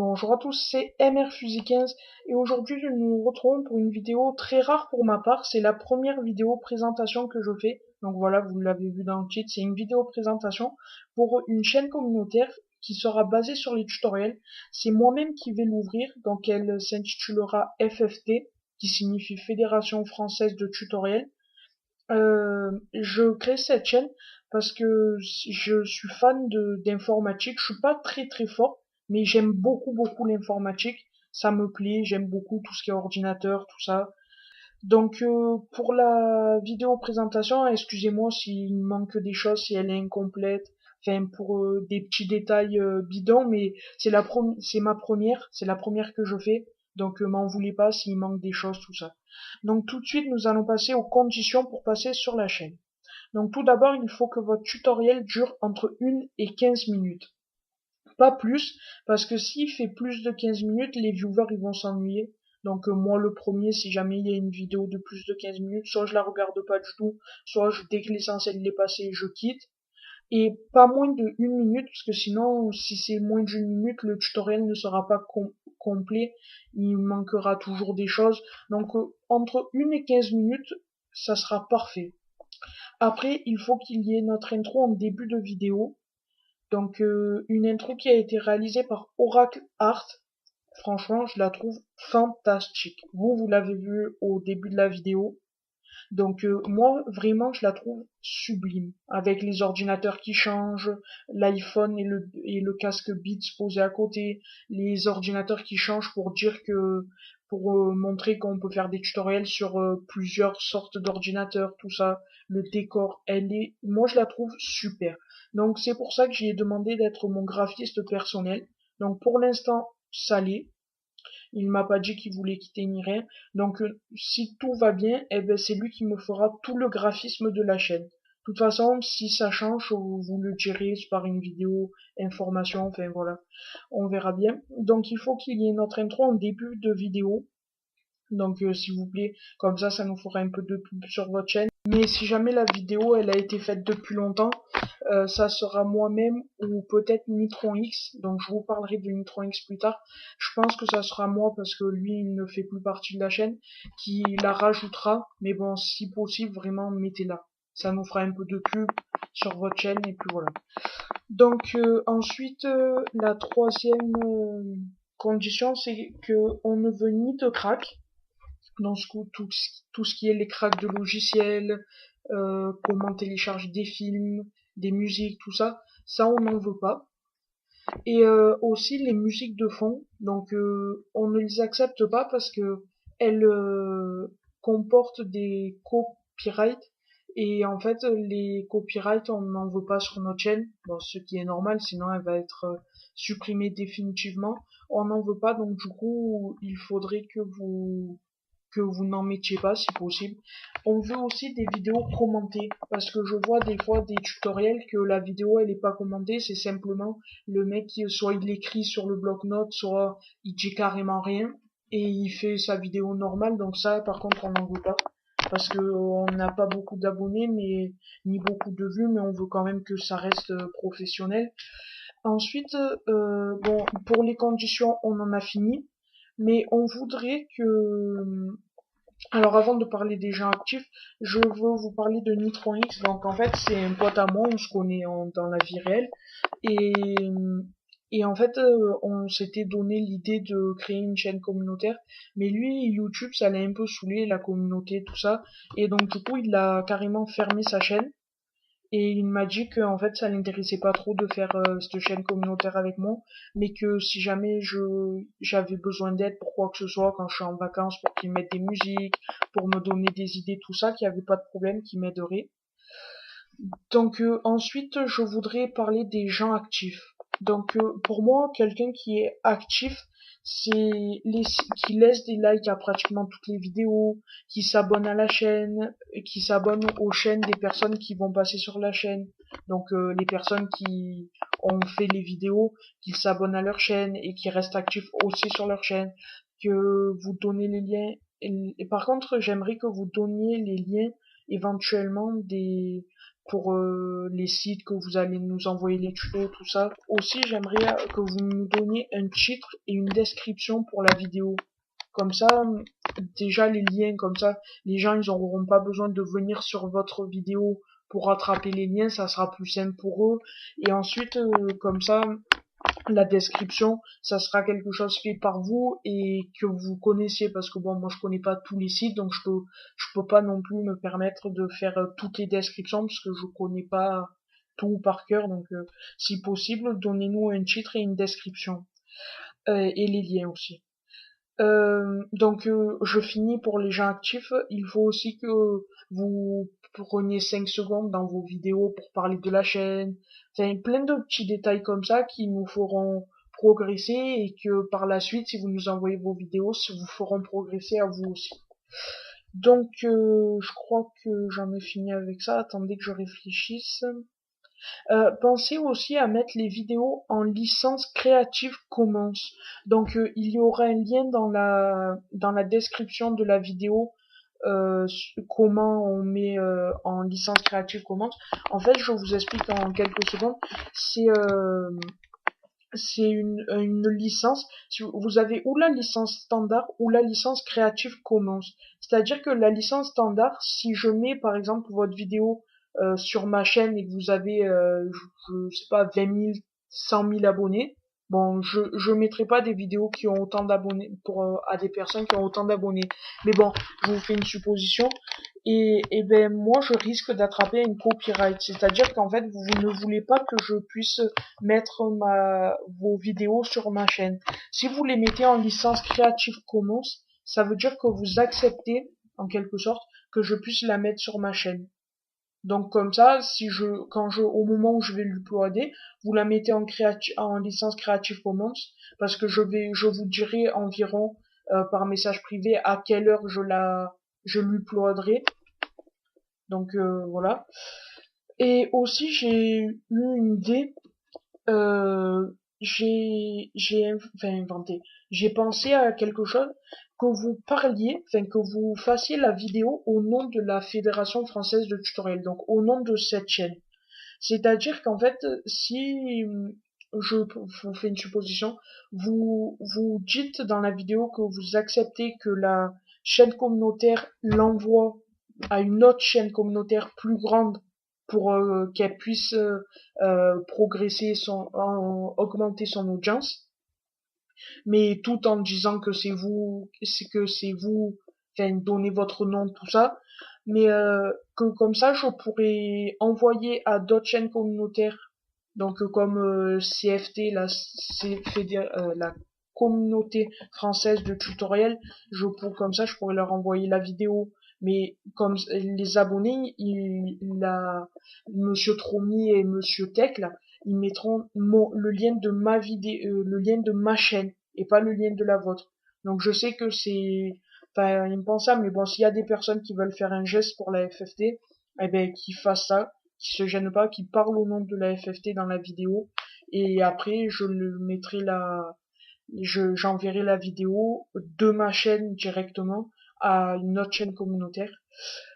Bonjour à tous, c'est MRFusil15 et aujourd'hui nous nous retrouvons pour une vidéo très rare pour ma part. C'est la première vidéo présentation que je fais. Donc voilà, vous l'avez vu dans le titre, c'est une vidéo présentation pour une chaîne communautaire qui sera basée sur les tutoriels. C'est moi-même qui vais l'ouvrir, donc elle s'intitulera FFT, qui signifie Fédération Française de Tutoriels. Je crée cette chaîne parce que je suis fan d'informatique. Je suis pas très fort, mais j'aime beaucoup l'informatique. Ça me plaît, j'aime beaucoup tout ce qui est ordinateur, tout ça. Donc pour la vidéo présentation, excusez-moi s'il manque des choses, si elle est incomplète, enfin pour des petits détails bidons, mais c'est ma première, c'est la première que je fais, donc m'en voulez pas s'il manque des choses, tout ça. Donc tout de suite, nous allons passer aux conditions pour passer sur la chaîne. Donc tout d'abord, il faut que votre tutoriel dure entre 1 et 15 minutes. Pas plus, parce que s'il fait plus de 15 minutes, les viewers ils vont s'ennuyer. Donc moi le premier, si jamais il y a une vidéo de plus de 15 minutes, soit je la regarde pas du tout, soit dès que l'essentiel est passé, je quitte. Et pas moins de 1 minute, parce que sinon, si c'est moins d'une minute, le tutoriel ne sera pas complet, il manquera toujours des choses. Donc entre 1 et 15 minutes, ça sera parfait. Après, il faut qu'il y ait notre intro en début de vidéo. Donc une intro qui a été réalisée par Oracle Art. Franchement, je la trouve fantastique. Vous l'avez vu au début de la vidéo. Donc moi, vraiment, je la trouve sublime. Avec les ordinateurs qui changent, l'iPhone et le casque Beats posé à côté, les ordinateurs qui changent pour dire que pour montrer qu'on peut faire des tutoriels sur plusieurs sortes d'ordinateurs, tout ça, le décor, moi je la trouve super. Donc c'est pour ça que j'ai demandé d'être mon graphiste personnel. Donc pour l'instant, ça l'est. Il m'a pas dit qu'il voulait quitter ni rien. Donc si tout va bien, eh ben c'est lui qui me fera tout le graphisme de la chaîne. De toute façon, si ça change, vous le direz par une vidéo, information, enfin voilà. On verra bien. Donc il faut qu'il y ait notre intro en début de vidéo. Donc s'il vous plaît, comme ça nous fera un peu de pub sur votre chaîne. Mais si jamais la vidéo elle a été faite depuis longtemps, ça sera moi-même ou peut-être Nitron X. Donc je vous parlerai de Nitron X plus tard. Je pense que ça sera moi parce que lui il ne fait plus partie de la chaîne, qui la rajoutera. Mais bon, si possible, vraiment mettez-la. Ça nous fera un peu de pub sur votre chaîne et puis voilà. Donc ensuite, la troisième condition, c'est que on ne veut ni de crack. Dans ce coup, tout ce qui est les cracks de logiciels, comment télécharger des films, des musiques, tout ça, ça on n'en veut pas. Et aussi les musiques de fond, donc on ne les accepte pas parce que elles comportent des copyrights et en fait les copyrights on n'en veut pas sur notre chaîne, bon, ce qui est normal sinon elle va être supprimée définitivement. On n'en veut pas donc du coup il faudrait que vous n'en mettiez pas si possible. On veut aussi des vidéos commentées parce que je vois des fois des tutoriels que la vidéo elle est pas commentée, c'est simplement le mec qui soit il écrit sur le bloc-notes, soit il dit carrément rien et il fait sa vidéo normale. Donc ça par contre on n'en veut pas parce que on n'a pas beaucoup d'abonnés mais ni beaucoup de vues, mais on veut quand même que ça reste professionnel. Ensuite, bon, pour les conditions, on en a fini, mais on voudrait que... Alors avant de parler des gens actifs, je veux vous parler de Nitron X. Donc en fait, c'est un pote à moi, on se connaît dans la vie réelle. Et, et en fait, on s'était donné l'idée de créer une chaîne communautaire. Mais lui, YouTube, ça l'a un peu saoulé, la communauté, tout ça. Et donc du coup, il a carrément fermé sa chaîne. Et il m'a dit que en fait ça l'intéressait pas trop de faire cette chaîne communautaire avec moi, mais que si jamais j'avais besoin d'aide pour quoi que ce soit quand je suis en vacances, pour qu'il mette des musiques, pour me donner des idées, tout ça, qu'il n'y avait pas de problème, qu'il m'aiderait. Donc ensuite je voudrais parler des gens actifs. Donc pour moi quelqu'un qui est actif, c'est qui laisse des likes à pratiquement toutes les vidéos, qui s'abonne à la chaîne, qui s'abonne aux chaînes des personnes qui vont passer sur la chaîne. Donc les personnes qui ont fait les vidéos, qu'ils s'abonnent à leur chaîne et qui restent actifs aussi sur leur chaîne, que vous donnez les liens. Et par contre, j'aimerais que vous donniez les liens éventuellement pour les sites que vous allez nous envoyer les tutos, tout ça. Aussi, j'aimerais que vous nous donniez un titre et une description pour la vidéo. Comme ça, déjà les liens, comme ça, les gens ils n'auront pas besoin de venir sur votre vidéo pour rattraper les liens, ça sera plus simple pour eux. Et ensuite, comme ça, la description, ça sera quelque chose fait par vous et que vous connaissiez, parce que bon, moi je connais pas tous les sites, donc je peux pas non plus me permettre de faire toutes les descriptions parce que je connais pas tout par cœur. Donc si possible, donnez-nous un titre et une description et les liens aussi. Donc je finis pour les gens actifs. Il faut aussi que vous preniez 5 secondes dans vos vidéos pour parler de la chaîne. Enfin, plein de petits détails comme ça qui nous feront progresser et que par la suite, si vous nous envoyez vos vidéos, ça vous feront progresser à vous aussi. Donc je crois que j'en ai fini avec ça. Attendez que je réfléchisse. Pensez aussi à mettre les vidéos en licence Creative Commons. Donc il y aura un lien dans la description de la vidéo comment on met en licence Creative Commons. En fait, je vous explique en quelques secondes. C'est une licence. Si vous avez ou la licence standard ou la licence Creative Commons. C'est-à-dire que la licence standard, si je mets par exemple votre vidéo sur ma chaîne et que vous avez, je sais pas, 20 000, 100 000 abonnés, bon, je mettrai pas des vidéos qui ont autant d'abonnés pour à des personnes qui ont autant d'abonnés. Mais bon, je vous fais une supposition. Et ben moi je risque d'attraper une copyright, c'est-à-dire qu'en fait vous ne voulez pas que je puisse mettre vos vidéos sur ma chaîne. Si vous les mettez en licence Creative Commons, ça veut dire que vous acceptez en quelque sorte que je puisse la mettre sur ma chaîne. Donc comme ça, au moment où je vais l'uploader, vous la mettez en licence Creative Commons, parce que je vous dirai environ par message privé à quelle heure je l'uploaderai. Donc voilà. Et aussi j'ai eu une idée. Inventé. J'ai pensé à quelque chose, que vous parliez, enfin que vous fassiez la vidéo au nom de la Fédération française de tutoriel, donc au nom de cette chaîne. C'est-à-dire qu'en fait, si je vous fais une supposition, vous dites dans la vidéo que vous acceptez que la chaîne communautaire l'envoie à une autre chaîne communautaire plus grande pour qu'elle puisse progresser augmenter son audience, mais tout en disant que c'est vous, enfin donnez votre nom, tout ça, mais que comme ça je pourrais envoyer à d'autres chaînes communautaires, donc comme CFT, la communauté française de tutoriel, comme ça je pourrais leur envoyer la vidéo. Mais comme les abonnés, Monsieur Tromi et Monsieur Tech là, ils mettront le lien de ma vidéo, le lien de ma chaîne et pas le lien de la vôtre. Donc je sais que c'est enfin impensable, mais bon, s'il y a des personnes qui veulent faire un geste pour la FFT, eh ben qu'ils fassent ça, qu'ils se gênent pas, qu'ils parlent au nom de la FFT dans la vidéo, et après je le mettrai j'enverrai la vidéo de ma chaîne directement à une autre chaîne communautaire.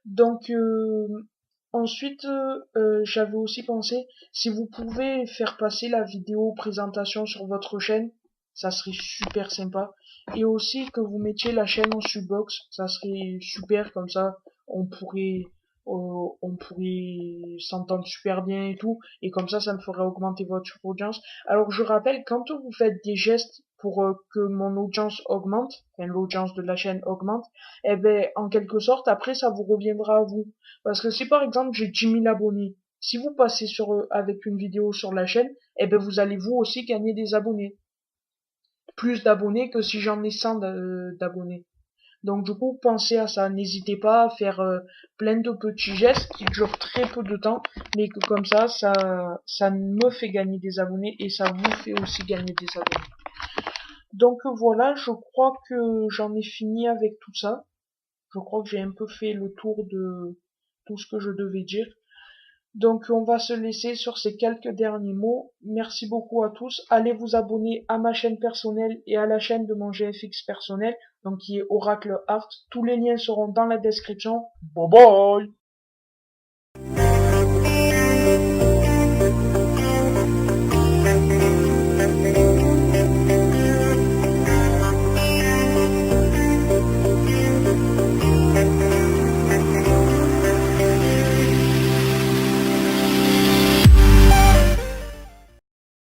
Donc ensuite, j'avais aussi pensé, si vous pouvez faire passer la vidéo présentation sur votre chaîne, ça serait super sympa. Et aussi que vous mettiez la chaîne en subbox, ça serait super, comme ça on pourrait s'entendre super bien et tout. Et comme ça me ferait augmenter votre audience. Alors je rappelle, quand vous faites des gestes pour que mon audience augmente, enfin l'audience de la chaîne augmente, eh ben en quelque sorte, après ça vous reviendra à vous. Parce que si par exemple j'ai 10 000 abonnés, si vous passez avec une vidéo sur la chaîne, eh ben vous allez vous aussi gagner des abonnés. Plus d'abonnés que si j'en ai 100 d'abonnés. Donc du coup, pensez à ça. N'hésitez pas à faire plein de petits gestes qui durent très peu de temps, mais que comme ça me fait gagner des abonnés et ça vous fait aussi gagner des abonnés. Donc voilà, je crois que j'en ai fini avec tout ça. Je crois que j'ai un peu fait le tour de tout ce que je devais dire. Donc on va se laisser sur ces quelques derniers mots. Merci beaucoup à tous. Allez vous abonner à ma chaîne personnelle et à la chaîne de mon GFX personnel, donc qui est Oracle Art. Tous les liens seront dans la description. Bye bye!